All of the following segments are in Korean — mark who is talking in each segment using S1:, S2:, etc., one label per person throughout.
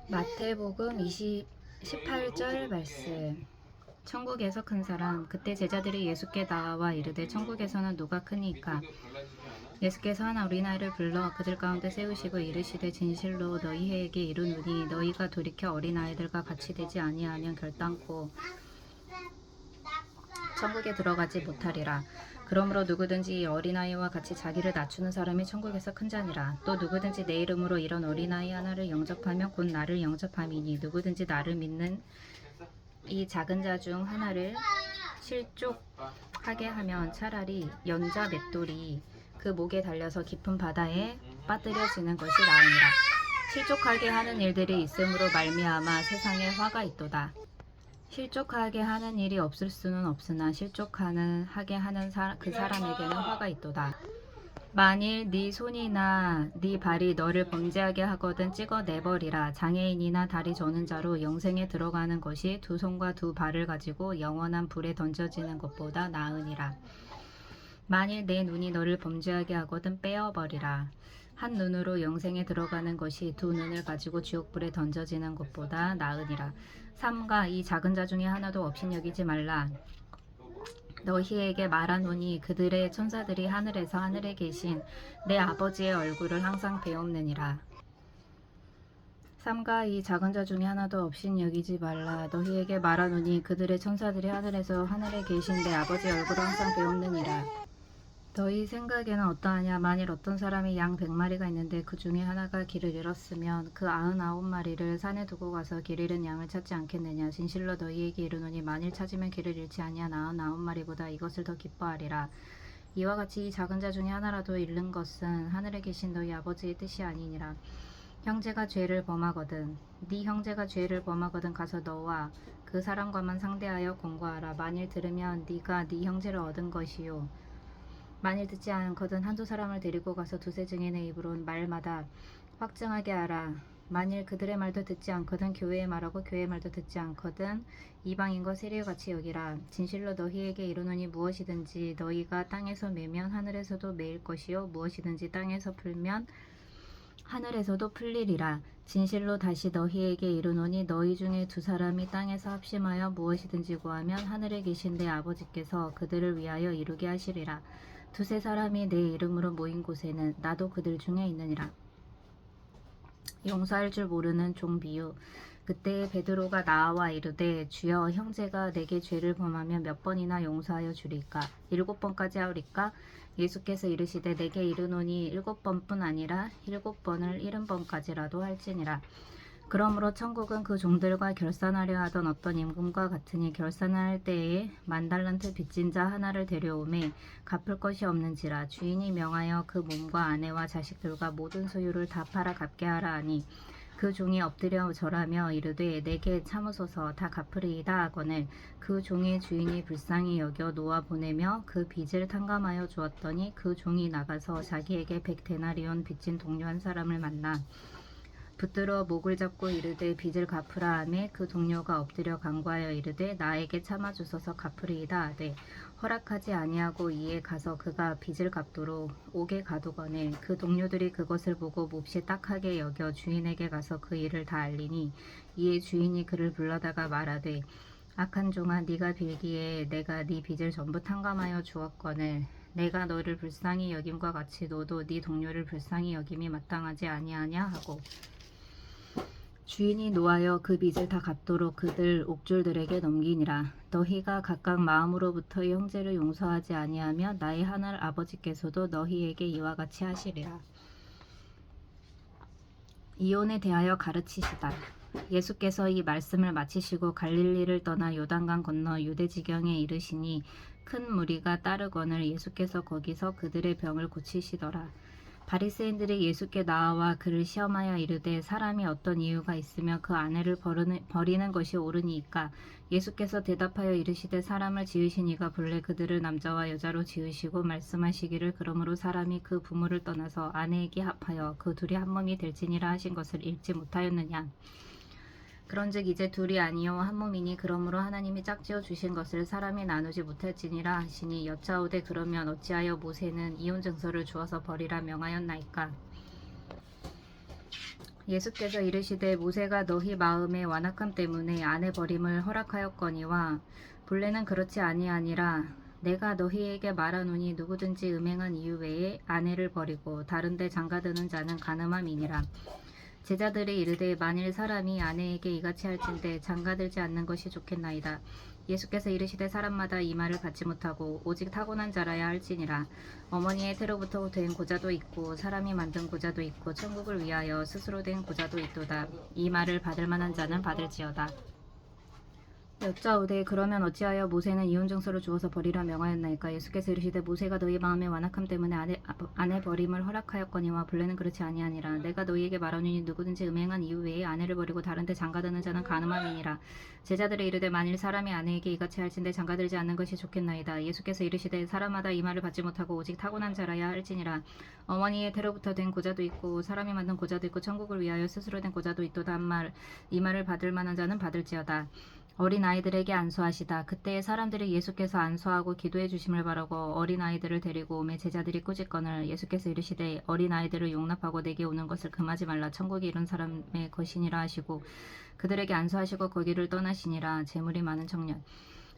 S1: 마태복음 18절 말씀. 천국에서 큰 사람. 그때 제자들이 예수께 나와 이르되 천국에서는 누가 크니까? 예수께서 한 어린아이를 불러 그들 가운데 세우시고 이르시되 진실로 너희에게 이르노니 너희가 돌이켜 어린아이들과 같이 되지 아니하면 결단코 천국에 들어가지 못하리라. 그러므로 누구든지 이 어린아이와 같이 자기를 낮추는 사람이 천국에서 큰 자니라. 또 누구든지 내 이름으로 이런 어린아이 하나를 영접하면 곧 나를 영접함이니 누구든지 나를 믿는 이 작은 자 중 하나를 실족하게 하면 차라리 연자 맷돌이 그 목에 달려서 깊은 바다에 빠뜨려지는 것이 나으니라. 실족하게 하는 일들이 있음으로 말미암아 세상에 화가 있도다. 실족하게 하는 일이 없을 수는 없으나 실족하게 하는 그 사람에게는 화가 있도다. 만일 네 손이나 네 발이 너를 범죄하게 하거든 찍어내버리라. 장애인이나 다리 저는 자로 영생에 들어가는 것이 두 손과 두 발을 가지고 영원한 불에 던져지는 것보다 나으니라. 만일 내 눈이 너를 범죄하게 하거든 빼어버리라. 한 눈으로 영생에 들어가는 것이 두 눈을 가지고 지옥불에 던져지는 것보다 나으니라. 삼가 이 작은 자 중에 하나도 없인 여기지 말라. 너희에게 말하노니 그들의 천사들이 하늘에 계신 내 아버지의 얼굴을 항상 배옵느니라. 삼가 이 작은 자 중에 하나도 없인 여기지 말라. 너희에게 말하노니 그들의 천사들이 하늘에 계신 내 아버지의 얼굴을 항상 배옵느니라. 너희 생각에는 어떠하냐? 만일 어떤 사람이 양 100마리가 있는데 그 중에 하나가 길을 잃었으면 그 99마리를 산에 두고 가서 길 잃은 양을 찾지 않겠느냐? 진실로 너희에게 이르노니 만일 찾으면 길을 잃지 아니한 99마리보다 이것을 더 기뻐하리라. 이와 같이 이 작은 자 중에 하나라도 잃는 것은 하늘에 계신 너희 아버지의 뜻이 아니니라. 형제가 죄를 범하거든 네 형제가 죄를 범하거든 가서 너와 그 사람과만 상대하여 공고하라. 만일 들으면 네가 네 형제를 얻은 것이요 만일 듣지 않거든 한두 사람을 데리고 가서 두세 증인의 입으로 말마다 확증하게 하라. 만일 그들의 말도 듣지 않거든 교회의 말하고 교회의 말도 듣지 않거든 이방인과 세리와 같이 여기라. 진실로 너희에게 이르노니 무엇이든지 너희가 땅에서 매면 하늘에서도 매일 것이요 무엇이든지 땅에서 풀면 하늘에서도 풀리리라. 진실로 다시 너희에게 이르노니 너희 중에 두 사람이 땅에서 합심하여 무엇이든지 구하면 하늘에 계신 내 아버지께서 그들을 위하여 이루게 하시리라. 두세 사람이 내 이름으로 모인 곳에는 나도 그들 중에 있느니라. 용서할 줄 모르는 종 비유. 그때 베드로가 나와 이르되 주여 형제가 내게 죄를 범하면 몇 번이나 용서하여 주리까? 7번까지 하오리까? 예수께서 이르시되 내게 이르노니 7번뿐 아니라 7번을 70번까지라도 할지니라. 그러므로 천국은 그 종들과 결산하려 하던 어떤 임금과 같으니 결산할 때에 10,000달란트 빚진 자 하나를 데려오매 갚을 것이 없는지라. 주인이 명하여 그 몸과 아내와 자식들과 모든 소유를 다 팔아 갚게 하라 하니 그 종이 엎드려 절하며 이르되 내게 참으소서 다 갚으리이다 하거늘 그 종의 주인이 불쌍히 여겨 놓아 보내며 그 빚을 탕감하여 주었더니 그 종이 나가서 자기에게 100데나리온 빚진 동료 한 사람을 만나 붙들어 목을 잡고 이르되 빚을 갚으라 하매 그 동료가 엎드려 간구하여 이르되 나에게 참아주소서 갚으리이다 하되 허락하지 아니하고 이에 가서 그가 빚을 갚도록 옥에 가두거늘 그 동료들이 그것을 보고 몹시 딱하게 여겨 주인에게 가서 그 일을 다 알리니 이에 주인이 그를 불러다가 말하되 악한 종아 네가 빌기에 내가 네 빚을 전부 탕감하여 주었거늘 내가 너를 불쌍히 여김과 같이 너도 네 동료를 불쌍히 여김이 마땅하지 아니하냐 하고 주인이 노하여 그 빚을 다 갚도록 그들 옥졸들에게 넘기니라. 너희가 각각 마음으로부터 형제를 용서하지 아니하며 나의 하늘 아버지께서도 너희에게 이와 같이 하시리라. 이혼에 대하여 가르치시다. 예수께서 이 말씀을 마치시고 갈릴리를 떠나 요단강 건너 유대 지경에 이르시니 큰 무리가 따르거늘 예수께서 거기서 그들의 병을 고치시더라. 바리새인들이 예수께 나와 그를 시험하여 이르되 사람이 어떤 이유가 있으며 그 아내를 버리는 것이 옳으니이까? 예수께서 대답하여 이르시되 사람을 지으신 이가 본래 그들을 남자와 여자로 지으시고 말씀하시기를 그러므로 사람이 그 부모를 떠나서 아내에게 합하여 그 둘이 한 몸이 될지니라 하신 것을 읽지 못하였느냐? 그런즉 이제 둘이 아니요 한 몸이니 그러므로 하나님이 짝지어 주신 것을 사람이 나누지 못할지니라 하시니 여짜오되 그러면 어찌하여 모세는 이혼 증서를 주어서 버리라 명하였나이까? 예수께서 이르시되 모세가 너희 마음의 완악함 때문에 아내 버림을 허락하였거니와 본래는 그렇지 아니하니라. 내가 너희에게 말하노니 누구든지 음행한 이유 외에 아내를 버리고 다른데 장가드는 자는 간음함이니라. 제자들이 이르되 만일 사람이 아내에게 이같이 할진대 장가들지 않는 것이 좋겠나이다. 예수께서 이르시되 사람마다 이 말을 받지 못하고 오직 타고난 자라야 할지니라. 어머니의 태로부터 된 고자도 있고 사람이 만든 고자도 있고 천국을 위하여 스스로 된 고자도 있도다. 이 말을 받을 만한 자는 받을지어다. 여짜오되 그러면 어찌하여 모세는 이혼증서를 주어서 버리라 명하였나이까. 예수께서 이르시되 모세가 너희 마음의 완악함 때문에 아내 버림을 허락하였거니와 본래는 그렇지 아니하니라. 내가 너희에게 말하노니 누구든지 음행한 이유 외에 아내를 버리고 다른데 장가드는 자는 간음함이니라. 제자들이 이르되 만일 사람이 아내에게 이같이 할진대 장가들지 않는 것이 좋겠나이다. 예수께서 이르시되 사람마다 이 말을 받지 못하고 오직 타고난 자라야 할지니라. 어머니의 태로부터 된 고자도 있고 사람이 만든 고자도 있고 천국을 위하여 스스로 된 고자도 있도다. 이 말을 받을 만한 자는 받을지어다. 어린 아이들에게 안수하시다. 그때에 사람들이 예수께서 안수하고 기도해 주심을 바라고 어린 아이들을 데리고 오매 제자들이 꾸짖거늘 예수께서 이르시되 어린 아이들을 용납하고 내게 오는 것을 금하지 말라. 천국이 이런 사람의 것이니라 하시고 그들에게 안수하시고 거기를 떠나시니라. 재물이 많은 청년.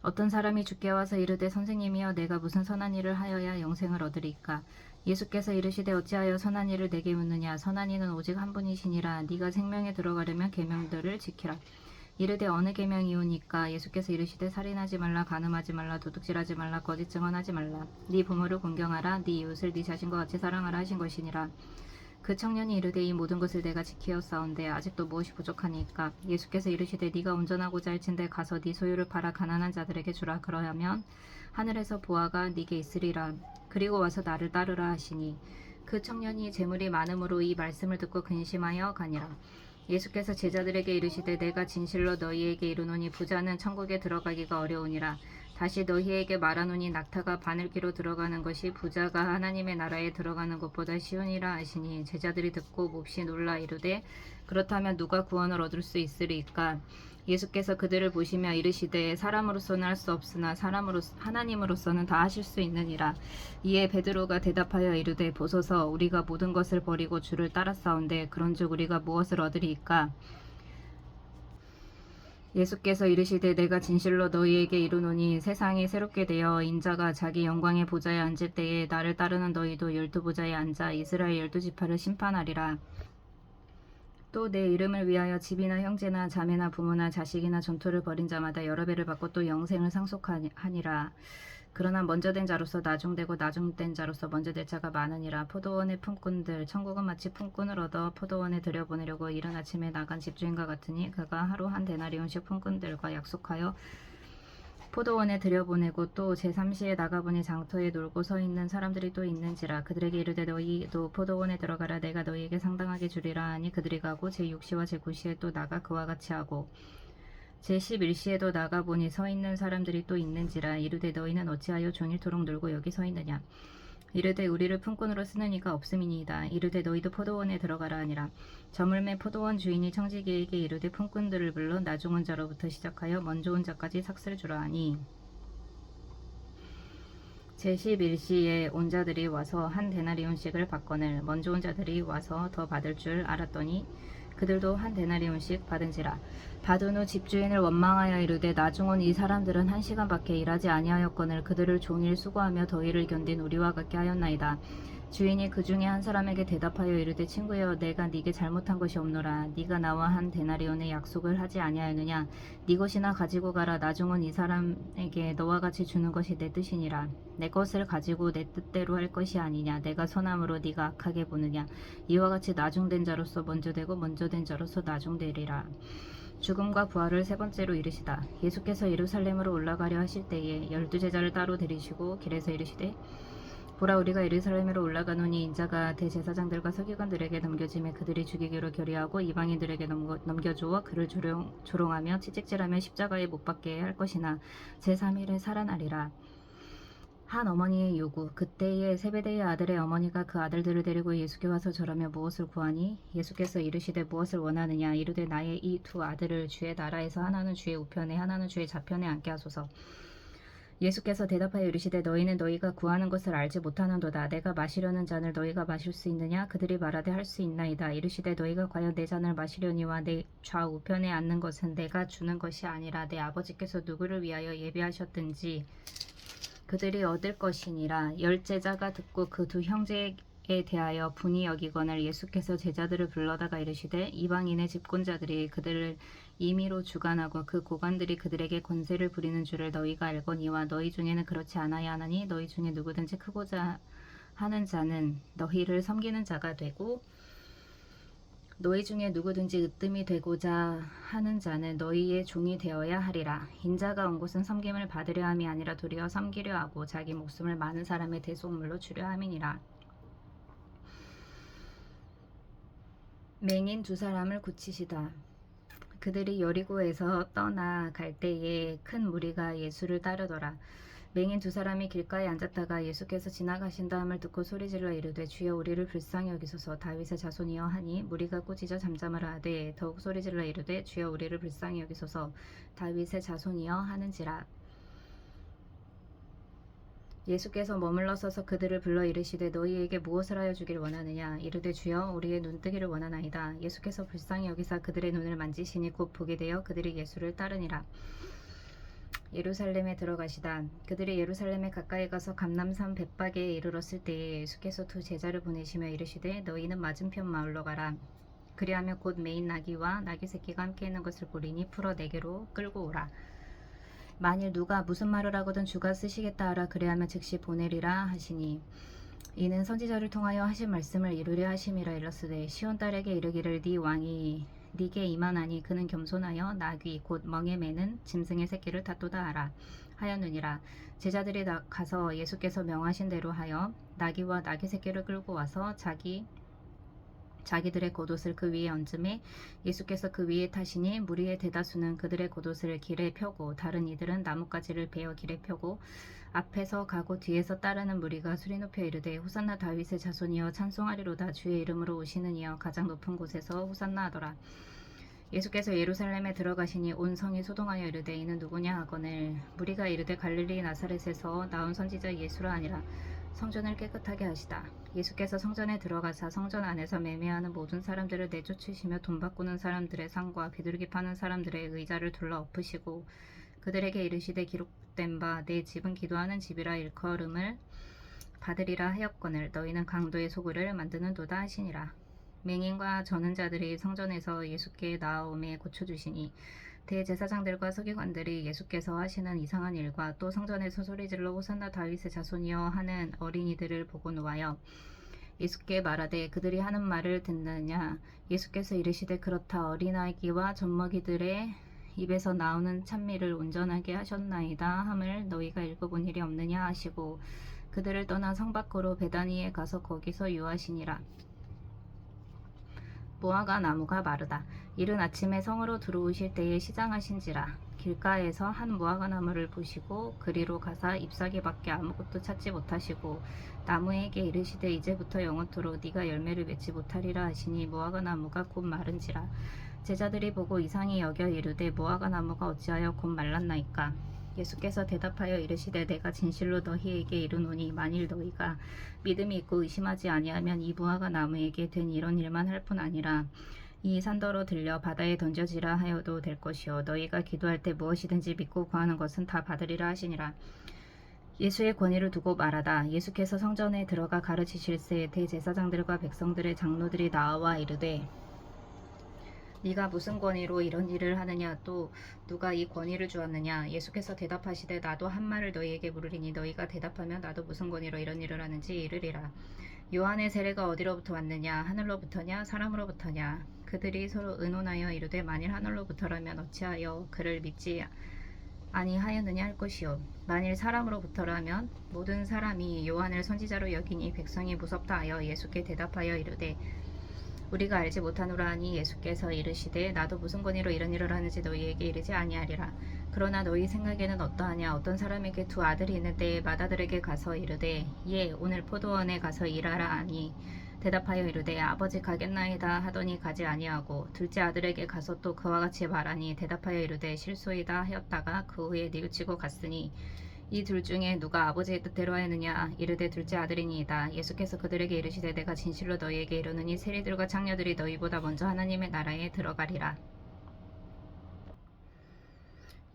S1: 어떤 사람이 주께 와서 이르되 선생님이여 내가 무슨 선한 일을 하여야 영생을 얻으리까. 예수께서 이르시되 어찌하여 선한 일을 내게 묻느냐. 선한 이는 오직 한 분이시니라. 네가 생명에 들어가려면 계명들을 지키라. 이르되 어느 계명이오니까. 예수께서 이르시되 살인하지 말라, 간음하지 말라, 도둑질하지 말라, 거짓 증언하지 말라. 네 부모를 존경하라, 네 이웃을 네 자신과 같이 사랑하라 하신 것이니라. 그 청년이 이르되 이 모든 것을 내가 지키었사온데 아직도 무엇이 부족하니까. 예수께서 이르시되 네가 온전하고자 할진대 가서 네 소유를 팔아 가난한 자들에게 주라. 그러하면 하늘에서 보화가 네게 있으리라. 그리고 와서 나를 따르라 하시니 그 청년이 재물이 많음으로 이 말씀을 듣고 근심하여 가니라. 예수께서 제자들에게 이르시되 내가 진실로 너희에게 이르노니 부자는 천국에 들어가기가 어려우니라. 다시 너희에게 말하노니 낙타가 바늘기로 들어가는 것이 부자가 하나님의 나라에 들어가는 것보다 쉬우니라 하시니 제자들이 듣고 몹시 놀라 이르되 그렇다면 누가 구원을 얻을 수 있으리까. 예수께서 그들을 보시며 이르시되 사람으로서는 할 수 없으나 하나님으로서는 다 하실 수 있느니라. 이에 베드로가 대답하여 이르되 보소서 우리가 모든 것을 버리고 주를 따랐사온데 그런즉 우리가 무엇을 얻으리이까. 예수께서 이르시되 내가 진실로 너희에게 이르노니 세상이 새롭게 되어 인자가 자기 영광의 보좌에 앉을 때에 나를 따르는 너희도 12보좌에 앉아 이스라엘 12지파를 심판하리라. 또 내 이름을 위하여 집이나 형제나 자매나 부모나 자식이나 전토를 벌인 자마다 여러 배를 받고 또 영생을 상속하니라. 그러나 먼저 된 자로서 나중되고 나중된 자로서 먼저 될 자가 많으니라. 포도원의 품꾼들 천국은 마치 품꾼을 얻어 포도원에 들여보내려고 이른 아침에 나간 집주인과 같으니 그가 하루 한 데나리온씩 품꾼들과 약속하여 포도원에 들여보내고 또 제3시에 나가보니 장터에 놀고 서 있는 사람들이 또 있는지라. 그들에게 이르되 너희도 포도원에 들어가라. 내가 너희에게 상당하게 주리라 하니 그들이 가고 제6시와 제9시에 또 나가 그와 같이 하고 제11시에도 나가보니 서 있는 사람들이 또 있는지라. 이르되 너희는 어찌하여 종일토록 놀고 여기 서 있느냐. 이르되 우리를 품꾼으로 쓰는 이가 없음이니이다. 이르되 너희도 포도원에 들어가라 하니라. 저물매 포도원 주인이 청지기에게 이르되 품꾼들을 불러 나중 온 자로부터 시작하여 먼저 온 자까지 삭슬 주라 하니 제11시에 온 자들이 와서 한 데나리온씩을 받거늘 먼저 온 자들이 와서 더 받을 줄 알았더니 그들도 한 데나리온씩 받은지라. 받은 후 집주인을 원망하여 이르되 나중 온 이 사람들은 1시간밖에 일하지 아니하였거늘 그들을 종일 수고하며 더위를 견딘 우리와 같게 하였나이다. 주인이 그 중에 한 사람에게 대답하여 이르되 친구여 내가 네게 잘못한 것이 없노라. 네가 나와 한 데나리온의 약속을 하지 아니하였느냐. 네 것이나 가지고 가라. 나중 온 이 사람에게 너와 같이 주는 것이 내 뜻이니라. 내 것을 가지고 내 뜻대로 할 것이 아니냐. 내가 선함으로 네가 악하게 보느냐. 이와 같이 나중된 자로서 먼저 되고 먼저 된 자로서 나중되리라. 죽음과 부활을 세 번째로 이르시다. 예수께서 예루살렘으로 올라가려 하실 때에 12제자를 따로 데리시고 길에서 이르시되 보라 우리가 예루살렘으로 올라가노니 인자가 대제사장들과 서기관들에게 넘겨짐에 그들이 죽이기로 결의하고 이방인들에게 넘겨주어 그를 조롱하며 채찍질하며 십자가에 못 박게 할 것이나 제3일에 살아나리라. 한 어머니의 요구. 그때에 세베대의 아들의 어머니가 그 아들들을 데리고 예수께 와서 절하며 무엇을 구하니 예수께서 이르시되 무엇을 원하느냐. 이르되 나의 이 두 아들을 주의 나라에서 하나는 주의 우편에 하나는 주의 좌편에 앉게 하소서. 예수께서 대답하여 이르시되 너희는 너희가 구하는 것을 알지 못하는도다. 내가 마시려는 잔을 너희가 마실 수 있느냐? 그들이 말하되 할 수 있나이다. 이르시되 너희가 과연 내 잔을 마시려니와 내 좌우편에 앉는 것은 내가 주는 것이 아니라 내 아버지께서 누구를 위하여 예비하셨든지 그들이 얻을 것이니라. 열 제자가 듣고 그 두 형제에 대하여 분이 여기거늘 예수께서 제자들을 불러다가 이르시되 이방인의 집권자들이 그들을 임의로 주관하고 그 고관들이 그들에게 권세를 부리는 줄을 너희가 알거니와 너희 중에는 그렇지 않아야 하나니 너희 중에 누구든지 크고자 하는 자는 너희를 섬기는 자가 되고 너희 중에 누구든지 으뜸이 되고자 하는 자는 너희의 종이 되어야 하리라. 인자가 온 곳은 섬김을 받으려 함이 아니라 도리어 섬기려 하고 자기 목숨을 많은 사람의 대속물로 주려 함이니라. 맹인 두 사람을 고치시다. 그들이 여리고에서 떠나 갈 때에 큰 무리가 예수를 따르더라. 맹인 두 사람이 길가에 앉았다가 예수께서 지나가신 다음을 듣고 소리질러 이르되 주여 우리를 불쌍히 여기소서. 다윗의 자손이여 하니 무리가 꾸짖어 잠잠하라 하되 더욱 소리질러 이르되 주여 우리를 불쌍히 여기소서. 다윗의 자손이여 하는지라. 예수께서 머물러 서서 그들을 불러 이르시되 너희에게 무엇을 하여 주길 원하느냐? 이르되 주여 우리의 눈뜨기를 원하나이다. 예수께서 불쌍히 여기사 그들의 눈을 만지시니 곧 보게 되어 그들이 예수를 따르니라. 예루살렘에 들어가시다. 그들이 예루살렘에 가까이 가서 감람산 벳박에 이르렀을 때에 예수께서 두 제자를 보내시며 이르시되 너희는 맞은편 마을로 가라. 그리하면 곧 매인 나귀와 나귀 새끼가 함께 있는 것을 보리니 풀어 내게로 끌고 오라. 만일 누가 무슨 말을 하거든 주가 쓰시겠다 하라. 그리하면 즉시 보내리라 하시니 이는 선지자를 통하여 하신 말씀을 이루려 하심이라. 일렀으되 시온 딸에게 이르기를 네 왕이 네게 임하나니 그는 겸손하여 나귀 곧 멍에 매는 짐승의 새끼를 탔도다 하라 하였느니라. 제자들이 가서 예수께서 명하신 대로 하여 나귀와 나귀 새끼를 끌고 와서 자기들의 겉옷을 그 위에 얹음에 예수께서 그 위에 타시니 무리의 대다수는 그들의 겉옷을 길에 펴고 다른 이들은 나뭇가지를 베어 길에 펴고 앞에서 가고 뒤에서 따르는 무리가 소리 높여 이르되 호산나 다윗의 자손이여 찬송하리로다. 주의 이름으로 오시는 이여 가장 높은 곳에서 호산나 하더라. 예수께서 예루살렘에 들어가시니 온 성이 소동하여 이르되 이는 누구냐 하거늘 무리가 이르되 갈릴리 나사렛에서 나온 선지자 예수라 하니라. 성전을 깨끗하게 하시다. 예수께서 성전에 들어가사 성전 안에서 매매하는 모든 사람들을 내쫓으시며 돈 바꾸는 사람들의 상과 비둘기 파는 사람들의 의자를 둘러 엎으시고 그들에게 이르시되 기록된 바 내 집은 기도하는 집이라 일컬음을 받으리라 하였거늘 너희는 강도의 소굴을 만드는도다 하시니라. 맹인과 저는 자들이 성전에서 예수께 나아오매 고쳐주시니 대제사장들과 서기관들이 예수께서 하시는 이상한 일과 또 성전에서 소리질러 호산나 다윗의 자손이여 하는 어린이들을 보고 노하여 예수께 말하되 그들이 하는 말을 듣느냐? 예수께서 이르시되 그렇다. 어린아기와 젖먹이들의 입에서 나오는 찬미를 온전하게 하셨나이다 함을 너희가 읽어본 일이 없느냐 하시고 그들을 떠나 성 밖으로 베다니에 가서 거기서 유하시니라. 무화과 나무가 마르다. 이른 아침에 성으로 들어오실 때에 시장하신지라. 길가에서 한 무화과 나무를 보시고 그리로 가사 잎사귀밖에 아무것도 찾지 못하시고 나무에게 이르시되 이제부터 영원토록 네가 열매를 맺지 못하리라 하시니 무화과 나무가 곧 마른지라. 제자들이 보고 이상히 여겨 이르되 무화과 나무가 어찌하여 곧 말랐나이까. 예수께서 대답하여 이르시되 내가 진실로 너희에게 이르노니 만일 너희가 믿음이 있고 의심하지 아니하면 이 무화과 나무에게 된 이런 일만 할 뿐 아니라 이 산더러 들려 바다에 던져지라 하여도 될 것이요 너희가 기도할 때 무엇이든지 믿고 구하는 것은 다 받으리라 하시니라. 예수의 권위를 두고 말하다. 예수께서 성전에 들어가 가르치실새 대제사장들과 백성들의 장로들이 나와 이르되 네가 무슨 권위로 이런 일을 하느냐? 또 누가 이 권위를 주었느냐? 예수께서 대답하시되 나도 한 말을 너희에게 물으리니 너희가 대답하면 나도 무슨 권위로 이런 일을 하는지 이르리라. 요한의 세례가 어디로부터 왔느냐? 하늘로부터냐? 사람으로부터냐? 그들이 서로 의논하여 이르되 만일 하늘로부터라면 어찌하여 그를 믿지 아니하였느냐 할 것이요 만일 사람으로부터라면 모든 사람이 요한을 선지자로 여기니 백성이 무섭다 하여 예수께 대답하여 이르되 우리가 알지 못하노라 하니 예수께서 이르시되 나도 무슨 권위로 이런 일을 하는지 너희에게 이르지 아니하리라. 그러나 너희 생각에는 어떠하냐? 어떤 사람에게 두 아들이 있는 때에 맏아들에게 가서 이르되 예 오늘 포도원에 가서 일하라 하니 대답하여 이르되 아버지 가겠나이다 하더니 가지 아니하고 둘째 아들에게 가서 또 그와 같이 말하니 대답하여 이르되 실소이다 하였다가 그 후에 뉘우치고 갔으니 이 둘 중에 누가 아버지의 뜻대로 하였느냐 이르되 둘째 아들이니이다. 예수께서 그들에게 이르시되 내가 진실로 너희에게 이르노니 세리들과 창녀들이 너희보다 먼저 하나님의 나라에 들어가리라.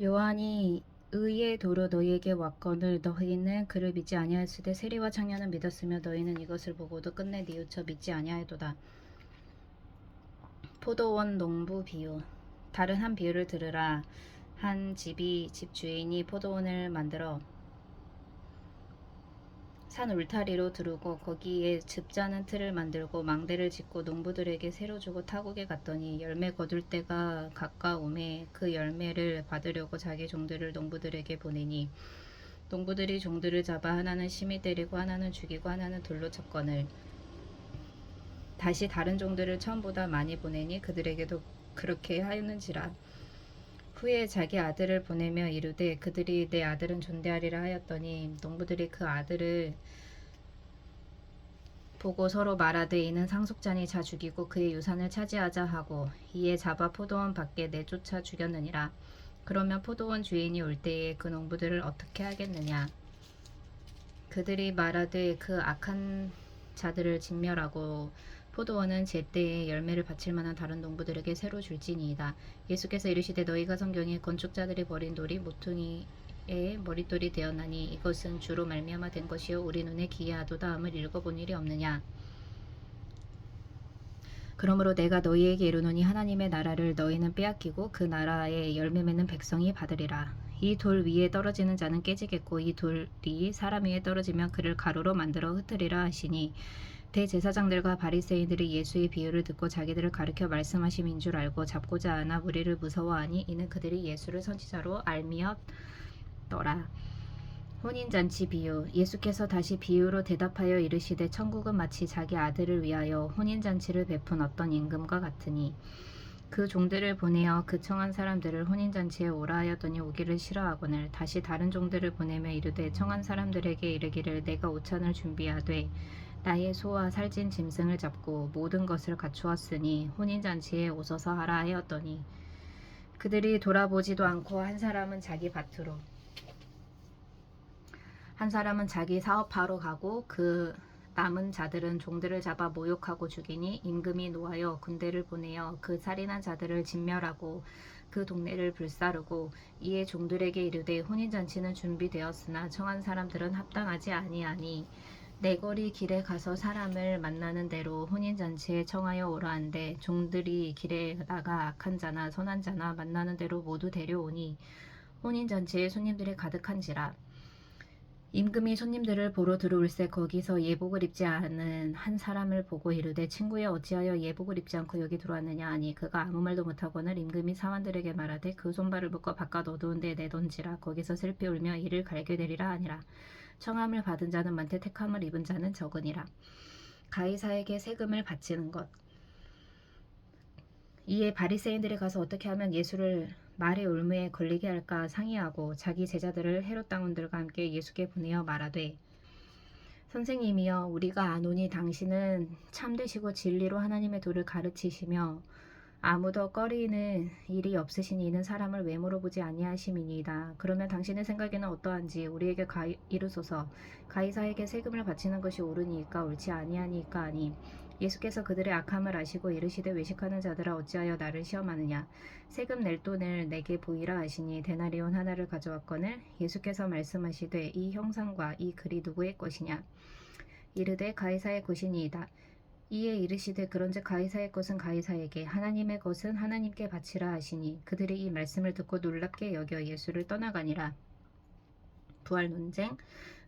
S1: 요한이 의의 도로 너희에게 왔거늘 너희는 그를 믿지 아니하였으되 세리와 창녀는 믿었으며 너희는 이것을 보고도 끝내 뉘우쳐 믿지 아니하였도다. 포도원 농부 비유. 다른 한 비유를 들으라. 한 집이 집 주인이 포도원을 만들어 산 울타리로 두르고 거기에 즙자는 틀을 만들고 망대를 짓고 농부들에게 새로 주고 타국에 갔더니 열매 거둘 때가 가까움에 그 열매를 받으려고 자기 종들을 농부들에게 보내니 농부들이 종들을 잡아 하나는 심히 때리고 하나는 죽이고 하나는 돌로 쳤거늘 다시 다른 종들을 처음보다 많이 보내니 그들에게도 그렇게 하였는지라. 후에 자기 아들을 보내며 이르되 그들이 내 아들은 존대하리라 하였더니 농부들이 그 아들을 보고 서로 말하되 이는 상속자니 자 죽이고 그의 유산을 차지하자 하고 이에 잡아 포도원 밖에 내쫓아 죽였느니라. 그러면 포도원 주인이 올 때에 그 농부들을 어떻게 하겠느냐. 그들이 말하되 그 악한 자들을 진멸하고 포도원은 제때에 열매를 바칠 만한 다른 농부들에게 새로 줄지니이다. 예수께서 이르시되 너희가 성경에 건축자들이 버린 돌이 모퉁이의 머릿돌이 되었나니 이것은 주로 말미암아 된 것이요 우리 눈에 기이하도다 함을 읽어본 일이 없느냐. 그러므로 내가 너희에게 이르노니 하나님의 나라를 너희는 빼앗기고 그 나라의 열매 맺는 백성이 받으리라. 이 돌 위에 떨어지는 자는 깨지겠고 이 돌이 사람 위에 떨어지면 그를 가루로 만들어 흩으리라 하시니 대제사장들과 바리새인들이 예수의 비유를 듣고 자기들을 가르쳐 말씀하심인 줄 알고 잡고자 하나 무리를 무서워하니 이는 그들이 예수를 선지자로 알미었더라. 혼인잔치 비유. 예수께서 다시 비유로 대답하여 이르시되 천국은 마치 자기 아들을 위하여 혼인잔치를 베푼 어떤 임금과 같으니 그 종들을 보내어 그 청한 사람들을 혼인잔치에 오라 하였더니 오기를 싫어하거늘 다시 다른 종들을 보내며 이르되 청한 사람들에게 이르기를 내가 오찬을 준비하되 나의 소와 살찐 짐승을 잡고 모든 것을 갖추었으니 혼인잔치에 오소서 하라 하였더니 그들이 돌아보지도 않고 한 사람은 자기 밭으로 한 사람은 자기 사업하러 가고 그 남은 자들은 종들을 잡아 모욕하고 죽이니 임금이 노하여 군대를 보내어 그 살인한 자들을 진멸하고 그 동네를 불사르고 이에 종들에게 이르되 혼인잔치는 준비되었으나 청한 사람들은 합당하지 아니하니 내거리 길에 가서 사람을 만나는 대로 혼인잔치에 청하여 오라 한데 종들이 길에 나가 악한 자나 선한 자나 만나는 대로 모두 데려오니 혼인잔치에 손님들이 가득한지라. 임금이 손님들을 보러 들어올새 거기서 예복을 입지 않은 한 사람을 보고 이르되 친구여 어찌하여 예복을 입지 않고 여기 들어왔느냐 하니 그가 아무 말도 못하거늘 임금이 사환들에게 말하되 그 손발을 묶어 바깥 어두운 데에 내던지라. 거기서 슬피 울며 이를 갈게 되리라 하니라. 청함을 받은 자는 많되 택함을 입은 자는 적으니라. 가이사에게 세금을 바치는 것. 이에 바리새인들이 가서 어떻게 하면 예수를 말의 올무에 걸리게 할까 상의하고 자기 제자들을 헤롯 당원들과 함께 예수께 보내어 말하되 선생님이여 우리가 아노니 당신은 참되시고 진리로 하나님의 도를 가르치시며 아무도 꺼리는 일이 없으시니 이는 사람을 외모로 보지 아니하심이니이다. 그러면 당신의 생각에는 어떠한지 우리에게 이르소서. 가이사에게 세금을 바치는 것이 옳으니까 옳지 아니하니까 하니 예수께서 그들의 악함을 아시고 이르시되 외식하는 자들아 어찌하여 나를 시험하느냐. 세금 낼 돈을 내게 보이라 하시니 데나리온 하나를 가져왔거늘 예수께서 말씀하시되 이 형상과 이 글이 누구의 것이냐. 이르되 가이사의 것이니이다. 이에 이르시되 그런즉 가이사의 것은 가이사에게 하나님의 것은 하나님께 바치라 하시니 그들이 이 말씀을 듣고 놀랍게 여겨 예수를 떠나가니라. 부활 논쟁.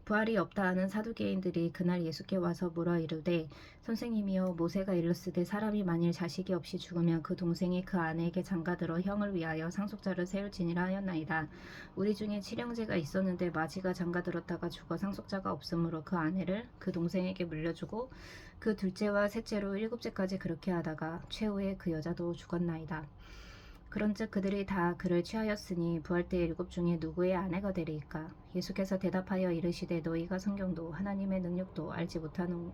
S1: 부활이 없다 하는 사두개인들이 그날 예수께 와서 물어 이르되 선생님이여 모세가 일렀으되 사람이 만일 자식이 없이 죽으면 그 동생이 그 아내에게 장가들어 형을 위하여 상속자를 세울지니라 하였나이다. 우리 중에 칠형제가 있었는데 마지가 장가들었다가 죽어 상속자가 없으므로 그 아내를 그 동생에게 물려주고 그 둘째와 셋째로 일곱째까지 그렇게 하다가 최후에 그 여자도 죽었나이다. 그런즉 그들이 다 그를 취하였으니 부활 때 일곱 중에 누구의 아내가 되리이까. 예수께서 대답하여 이르시되 너희가 성경도 하나님의 능력도 알지 못하는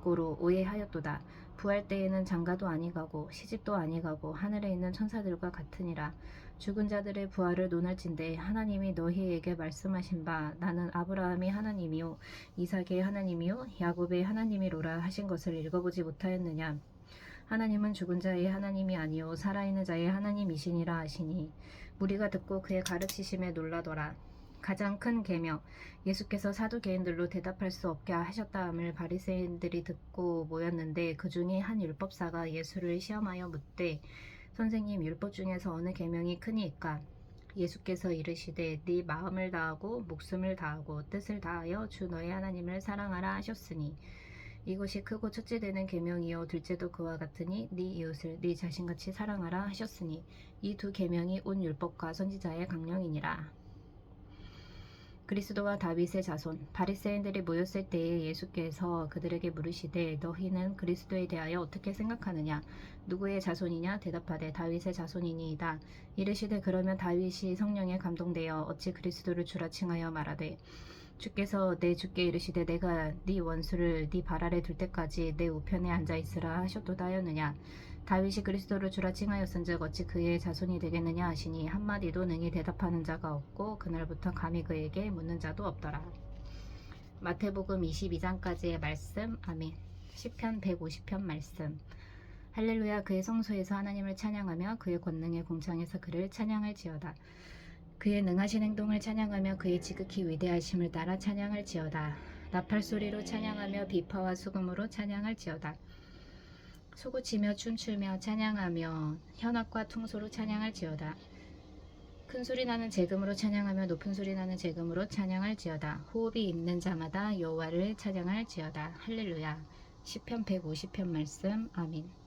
S1: 고로 오해하였도다. 부활 때에는 장가도 아니가고 시집도 아니가고 하늘에 있는 천사들과 같으니라. 죽은 자들의 부활을 논할진대 하나님이 너희에게 말씀하신 바 나는 아브라함의 하나님이요 이삭의 하나님이요 야곱의 하나님이로라 하신 것을 읽어보지 못하였느냐. 하나님은 죽은 자의 하나님이 아니요 살아있는 자의 하나님이시니라 하시니 무리가 듣고 그의 가르치심에 놀라더라. 가장 큰 계명 예수께서 사두개인들로 대답할 수 없게 하셨다함을 바리새인들이 듣고 모였는데 그 중에 한 율법사가 예수를 시험하여 묻되 선생님 율법 중에서 어느 계명이 크니이까? 예수께서 이르시되 네 마음을 다하고 목숨을 다하고 뜻을 다하여 주 너의 하나님을 사랑하라 하셨으니 이것이 크고 첫째 되는 계명이요 둘째도 그와 같으니 네 이웃을 네 자신같이 사랑하라 하셨으니 이 두 계명이 온 율법과 선지자의 강령이니라. 그리스도와 다윗의 자손 바리새인들이 모였을 때에 예수께서 그들에게 물으시되 너희는 그리스도에 대하여 어떻게 생각하느냐 누구의 자손이냐 대답하되 다윗의 자손이니이다. 이르시되 그러면 다윗이 성령에 감동되어 어찌 그리스도를 주라 칭하여 말하되 주께서 내 주께 이르시되 내가 네 원수를 네 발 아래 둘 때까지 내 우편에 앉아 있으라 하셨도다 하였느냐. 다윗이 그리스도를 주라 칭하였은즉 어찌 그의 자손이 되겠느냐 하시니 한마디도 능히 대답하는 자가 없고 그날부터 감히 그에게 묻는 자도 없더라. 마태복음 22장까지의 말씀. 아멘. 시편 150편 말씀. 할렐루야. 그의 성소에서 하나님을 찬양하며 그의 권능의 공창에서 그를 찬양할지어다. 그의 능하신 행동을 찬양하며 그의 지극히 위대하심을 따라 찬양할지어다. 나팔 소리로 찬양하며 비파와 수금으로 찬양할지어다. 소고치며 춤추며 찬양하며 현악과 퉁소로 찬양할지어다. 큰 소리 나는 재금으로 찬양하며 높은 소리 나는 재금으로 찬양할지어다. 호흡이 있는 자마다 여호와를 찬양할지어다. 할렐루야. 시편 150편 말씀. 아멘.